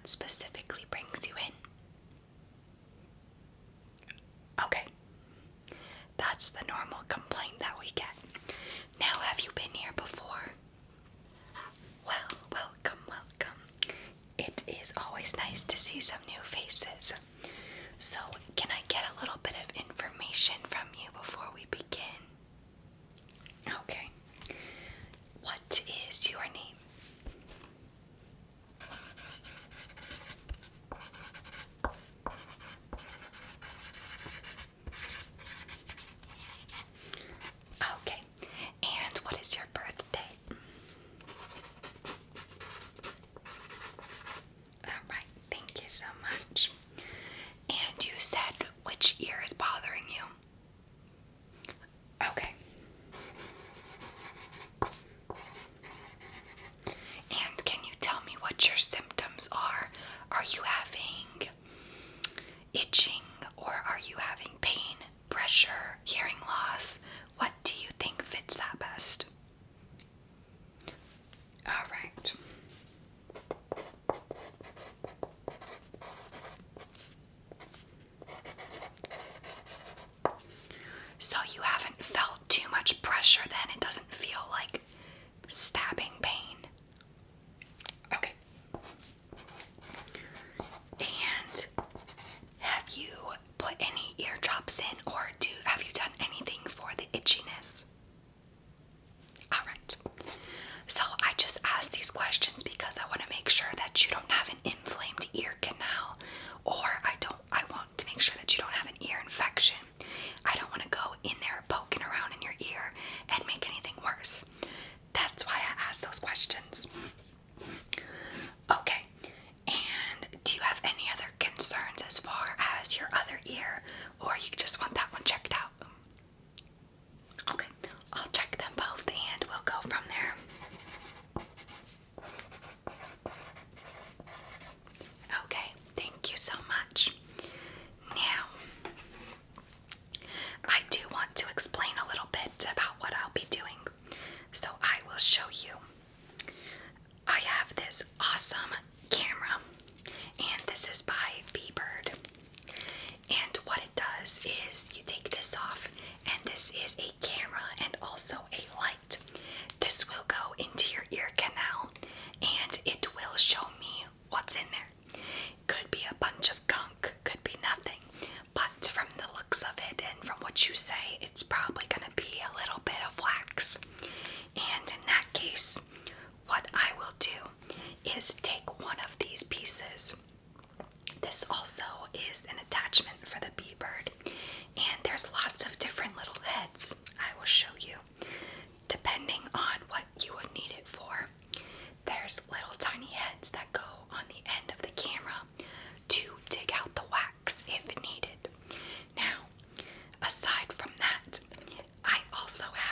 what specifically brings you in? Okay, that's the normal complaint that we get. Now, have you been here before? Well, welcome, welcome. It is always nice to see some new faces. So, can I get a little bit of information from you before we begin? Okay. What is your name? Okay. And what is your birthday? Alright, thank you so much. And you said which ear is bothering you? Okay. And can you tell me what your symptoms are? Are you having itching, or are you having pain, pressure, hearing loss? What do you think fits that best? Alright. So you haven't felt too much pressure then? It doesn't feel like stabbing pain? Okay. And have you put any eardrops in, or have you done anything for the itchiness? Alright. So I just ask these questions because I want to make sure that you don't have an inflamed ear canal, or I want to make sure that you don't have an ear infection. I don't want to go in there poking around in your ear and make anything worse. That's why I ask those questions. Okay. And do you have any other concerns as far as your other ear, or you just want that one checked out? Okay, I'll check them both and we'll go from there. Okay, thank you so much. Now, I do want to explain a little bit about what I'll be doing. So I will show you. I have this awesome camera, and this is by B-Bird. And what it does is you take this off, and this is a camera and also a light. This will go into your ear canal, and it will show me what's in there. Could be a bunch of gunk, could be nothing, but from the looks of it and from what you say, it's probably going to be a little bit of wax. And in that case, what I will do is take one of these pieces. This also is an attachment for the B-Bird, and there's lots of different little heads I will show you, depending on what you would need it for. There's little tiny heads that go on the end of the camera to dig out the wax if needed. Now, aside from that, I also have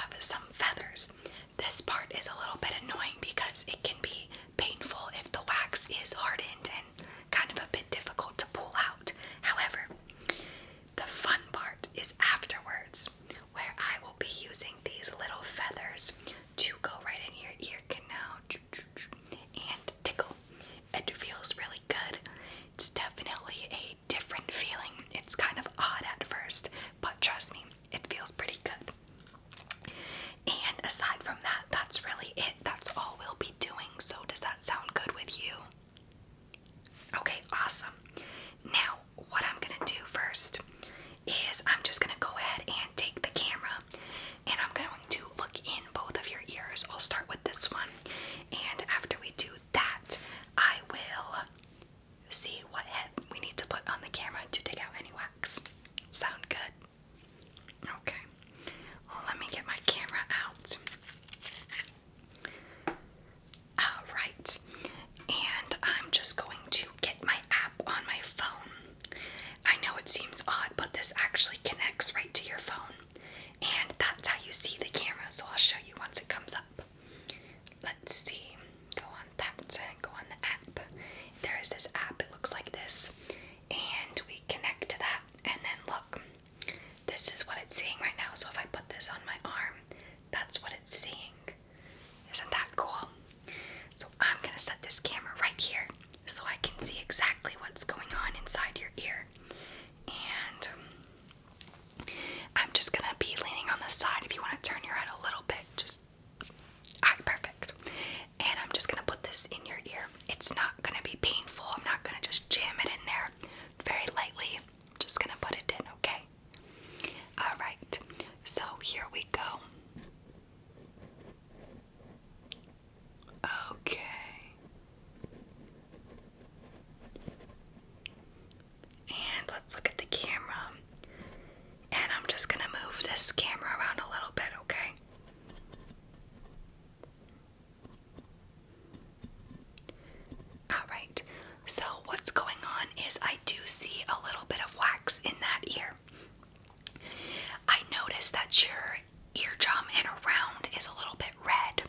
that your eardrum and around is a little bit red.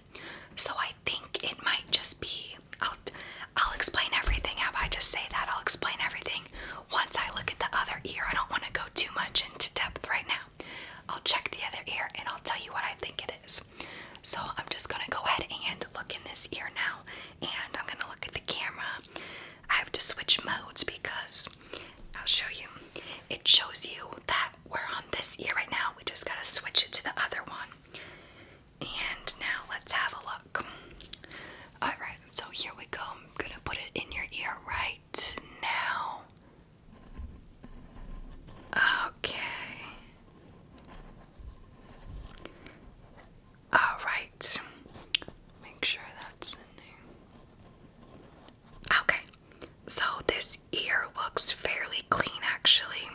So I think it might just be, I'll explain everything. How about I just say that? I'll explain everything once I look at the other ear. I don't want to go too much into depth right now. I'll check the other ear and I'll tell you what I think it is. So I'm just going to go ahead and look in this ear now, and I'm going to look at the camera. I have to switch modes because I'll show you. It shows you that we're on this ear right now. We just got to switch it to the other one. And now let's have a look. Alright, so here we go. I'm going to put it in your ear right now. Okay. Alright. Make sure that's in there. Okay. So this ear looks fairly clean actually.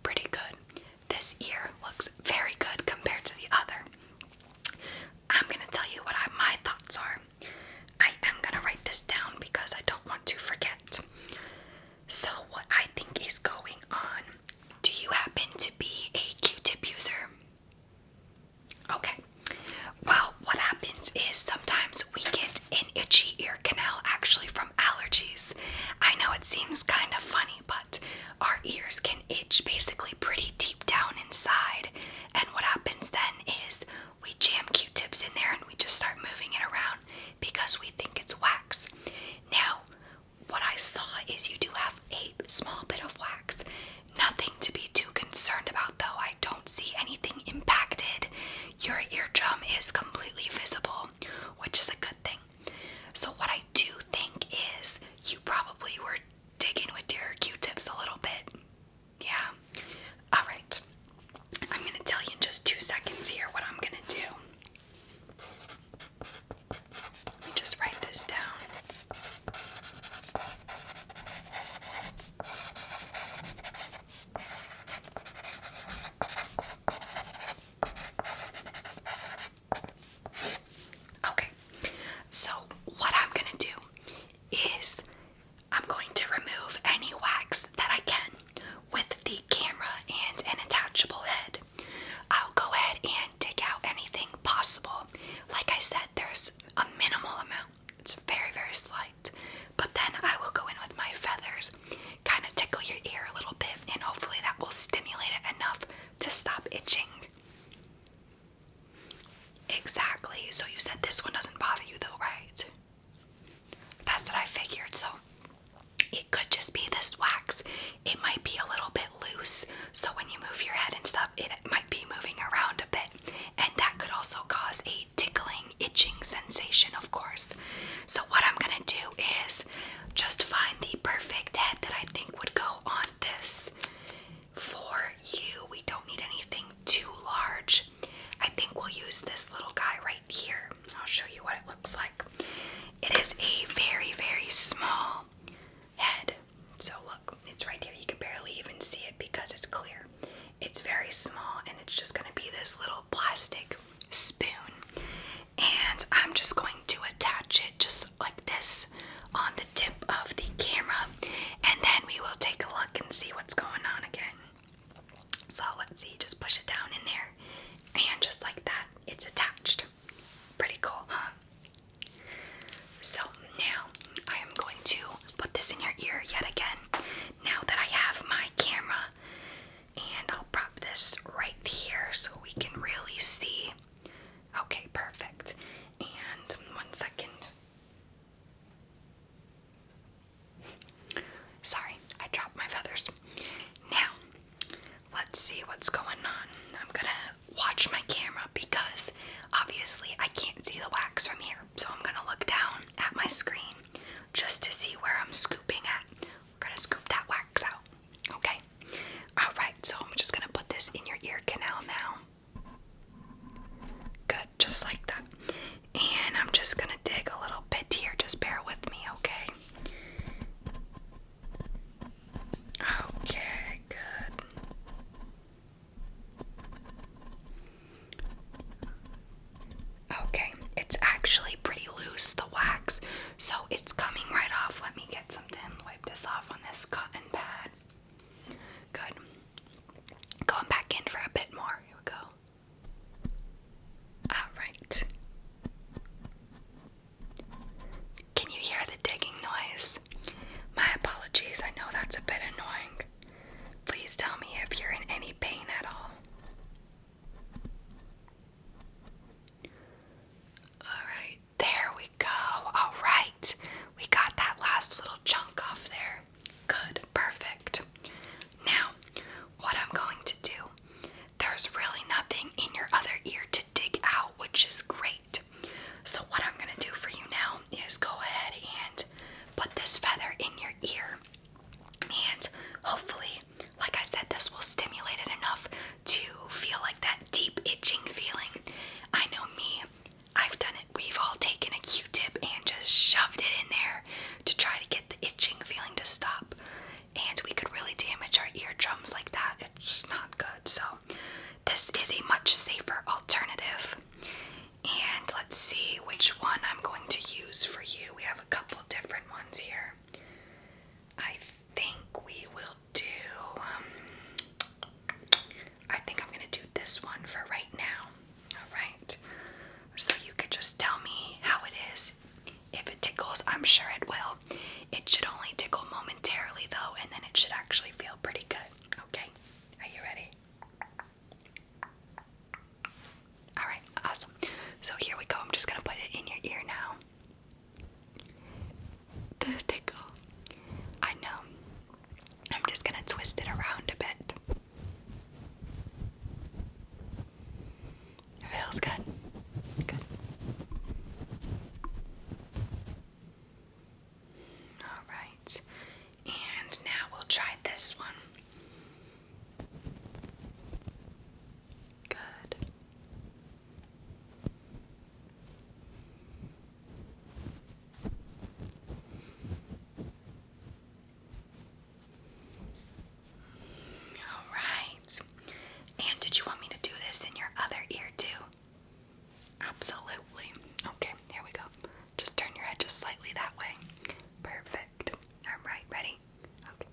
Pretty good. This ear looks very good compared to the other. I'm going to tell you what my thoughts are. I am going to write this down because I don't want to forget. So what I think is going on, do you happen to be a Q-tip user? Okay. Well, what happens is sometimes we get an itchy ear canal actually from allergies. I know it seems kind of funny, but our ears can itch basically pretty deep down inside. And what happens then is we jam Q-tips in there and we just start moving it around because we think it's wax. Now, what I saw is you do have a small bit of wax. Nothing to be too concerned about though. I don't see anything impacted. Your eardrum is completely visible, which is a good thing. So what I do think is you probably were digging with your Q-tips a little bit. Yeah. Alright. I'm going to tell you in just 2 seconds here what I'm going to do. Let me just write this down. Okay, so what I'm going to do is I'm going to remove any wax that I can with the camera and an attachable head. I'll go ahead and dig out anything possible. Like I said, there's a minimal amount. It's very, very slight. But then I will go in with my feathers, kind of tickle your ear a little bit, and hopefully that will stimulate it enough to stop itching. Exactly. So you said this one doesn't bother you though, right? That's what I figured. So it could just be this wax. It might be a little bit loose, so when you move your head and stuff, it might be moving around a bit, and that could also cause a tickling, itching sensation, of course. So what I'm gonna do is just find the perfect head that I think would go on this for you. We don't need anything too large. I think we'll use this little guy right here. I'll show you what it looks like. It is a very, very small head. So look, it's right here. You can barely even see it because it's clear. It's very small, and it's just going to be this little plastic spoon. And I'm just going to attach it just like this on the tip of the camera, and then we will take a look and see what's going on again. So let's see, just push it down in there, and just like that, it's attached. Pretty cool, huh? So now I am going to put this in your ear yet again, now that I have my camera, and I'll prop this right here so we can really see. Okay, perfect. And 1 second. Sorry, I dropped my feathers. Now, let's see what's going on. I'm gonna watch my camera because obviously I can't see the wax from here. So I'm gonna look down at my screen just to see where I'm scooping at. We're gonna scoop that wax out. Okay? Alright, so I'm just gonna put this in your ear canal now. Good, just like that. And I'm just gonna dig a little bit here. Just bear with me, okay? Okay, good. Okay, it's actually pretty loose, the wax, so it's coming right off. Let me get something, wipe this off on this cotton pad. let's see which one I'm going to use for you. We have a couple different ones here. I think we will do, I think I'm going to do this one for right now. Alright, so you could just tell me how it is. If it tickles, I'm sure it will. It should only tickle momentarily though, and then it should actually feel pretty good. Okay, are you ready? Alright, awesome. So here we go. I'm just gonna put it in your ear now. Does it tickle? I know. I'm just gonna twist it around a bit. It feels good. Good. Alright. And now we'll try this one. Good. Alright. And did you want me to do this in your other ear too? Absolutely. Okay, here we go. Just turn your head just slightly that way. Perfect. Alright, ready? Okay.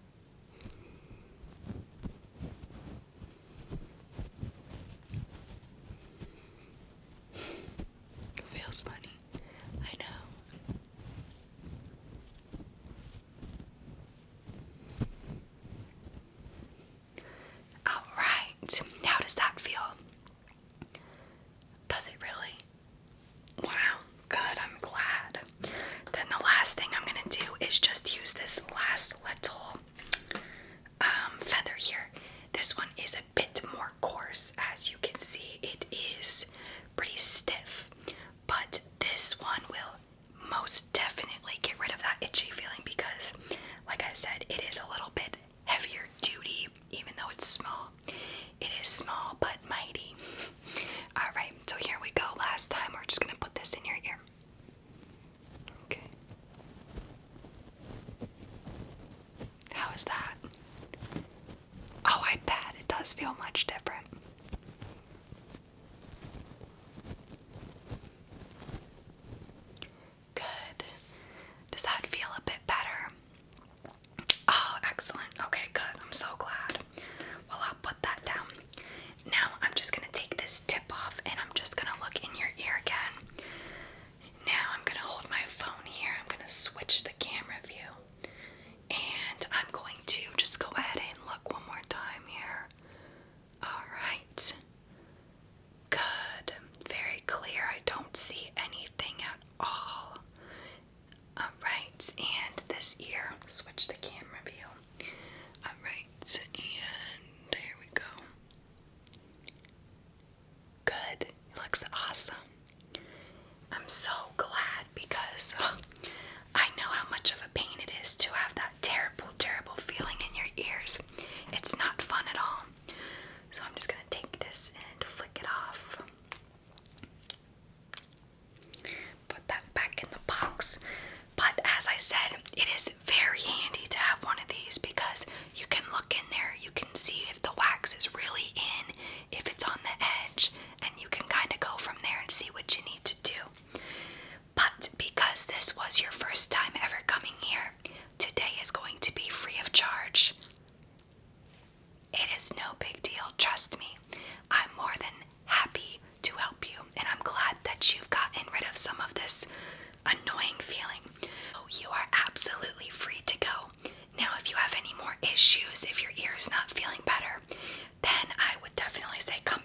Feels funny. I know. Alright. How does that feel? Does it really? Wow, good, I'm glad. Then the last thing I'm gonna do is just use this last little feather here. This one is a bit more coarse. As you can see, it is pretty stiff, but this one will most definitely get rid of that itchy feeling because, like I said, it is a little bit heavier duty, even though it's small. It is small but mighty. Alright, so here we go. Last time, we're just gonna put this in your ear. Okay. How is that? Oh, I bet it does feel much different. Good. Does that feel a bit better? Oh, excellent. Okay, good. I'm so glad. Well, I'll put that down. Now I'm just gonna take this tip off and I'm just gonna look in your ear again. Now I'm gonna hold my phone here. I'm gonna switch the camera view. And I'm going to just go ahead and look one more time here. Alright. Good. Very clear. I don't see anything at all. Alright, and this ear. Switch the camera view. Alright, and here we go. Good. It looks awesome. I'm so glad because I know how much of a pain it is to have that terrible, terrible feeling in your ears. It's not fun at all. So I'm just going to take this and flick it off. Put that back in the box. But as I said, it is very handy to have one of these because you can look in there, you can see if the wax is really in, if it's on the edge, and you can kind of go from there and see what you need to do. But because this was your first time ever coming here, today is going to be free of charge. It is no big deal, trust me. I'm more than happy to help you, and I'm glad that you've gotten rid of some of this annoying feeling. Oh, you are absolutely free to go. Now, if you have any more issues, if your ear is not feeling better, then I would definitely say come